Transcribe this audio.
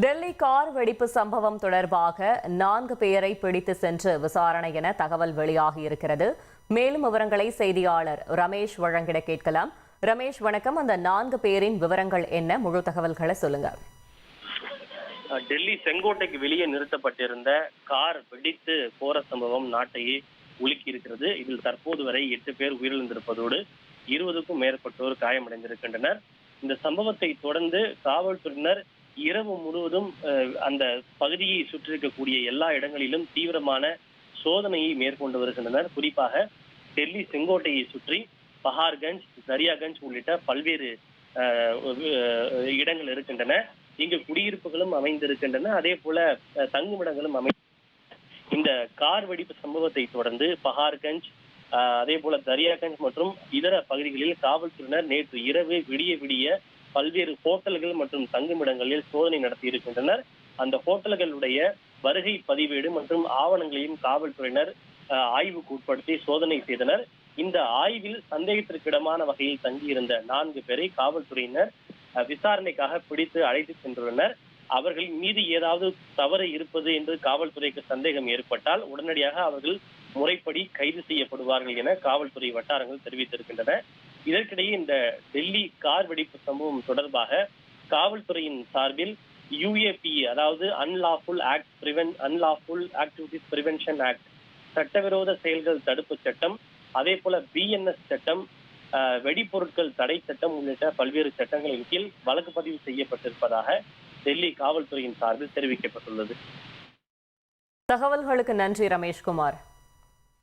Delhi car வெடிப்பு சம்பவம் தொடர்பாக 4 பேரை பிடித்து சென்று விசாரணை என தகவல் வெளியாகியிருக்கிறது. மேலும் விவரங்களை செய்தியாளர் ரமேஷ் வழங்கிட கேட்கலாம். ரமேஷ் வணக்கம். அந்த 4 பேரின் விவரங்கள் என்ன, முழு தகவல்களை சொல்லுங்க. டெல்லி செங்கோட்டைக்கு வெளியே நிறுத்தப்பட்டிருந்த கார் வெடித்து போற சம்பவம் நாட்டையே உலுக்கி இருக்கிறது. இதில் தற்போது வரை 8 பேர் உயிரிழந்திருப்பதோடு 20க்கும் மேற்பட்டோர் காயமடைந்திருக்கின்றனர். இந்த சம்பவத்தை தொடர்ந்து காவல்துறையினர் இரவு முழுவதும் அந்த பகுதியை சுற்றிருக்கக்கூடிய எல்லா இடங்களிலும் தீவிரமான சோதனையை மேற்கொண்டு வருகின்றனர். குறிப்பாக டெல்லி செங்கோட்டையை சுற்றி பஹார்கஞ்ச், தரியாகஞ்ச் உள்ளிட்ட பல்வேறு இடங்கள் இருக்கின்றன. இங்கு குடியிருப்புகளும் அமைந்திருக்கின்றன. அதே போல தங்குமிடங்களும் இந்த கார் வெடிப்பு சம்பவத்தை தொடர்ந்து பஹார்கஞ்ச், அதே போல தரியாகஞ்ச் மற்றும் இதர பகுதிகளில் காவல்துறையினர் நேற்று இரவு விடிய பல்வேறு ஹோட்டல்கள் மற்றும் தங்குமிடங்களில் சோதனை நடத்தி இருக்கின்றனர். அந்த ஹோட்டல்களுடைய வருகை பதிவேடு மற்றும் ஆவணங்களையும் காவல்துறையினர் ஆய்வுக்கு உட்படுத்தி சோதனை செய்தனர். இந்த ஆய்வில் சந்தேகத்திற்கிடமான வகையில் தங்கியிருந்த 4 பேரை காவல்துறையினர் விசாரணைக்காக பிடித்து அழைத்து சென்றுள்ளனர். அவர்களின் மீது ஏதாவது தவறு இருப்பது என்று காவல்துறைக்கு சந்தேகம் ஏற்பட்டால் உடனடியாக அவர்கள் முறைப்படி கைது செய்யப்படுவார்கள் என காவல்துறை வட்டாரங்கள் தெரிவித்திருக்கின்றன. இதற்கிடையே இந்த டெல்லி கார் வெடிப்பு சம்பவம் தொடர்பாக காவல்துறையின் சார்பில் UAPA, அதாவது அன்லாஃபுல் ஆக்டிவிட்டிஸ் பிரிவென்ஷன் ஆக்ட், சட்டவிரோத செயல்கள் தடுப்பு சட்டம், அதே போல BNS சட்டம், வெடிப்பொருட்கள் தடை சட்டம் உள்ளிட்ட பல்வேறு சட்டங்களின் கீழ் வழக்கு பதிவு செய்யப்பட்டிருப்பதாக டெல்லி காவல்துறையின் சார்பில் தெரிவிக்கப்பட்டுள்ளது. தகவல்களுக்கு நன்றி ரமேஷ்குமார்.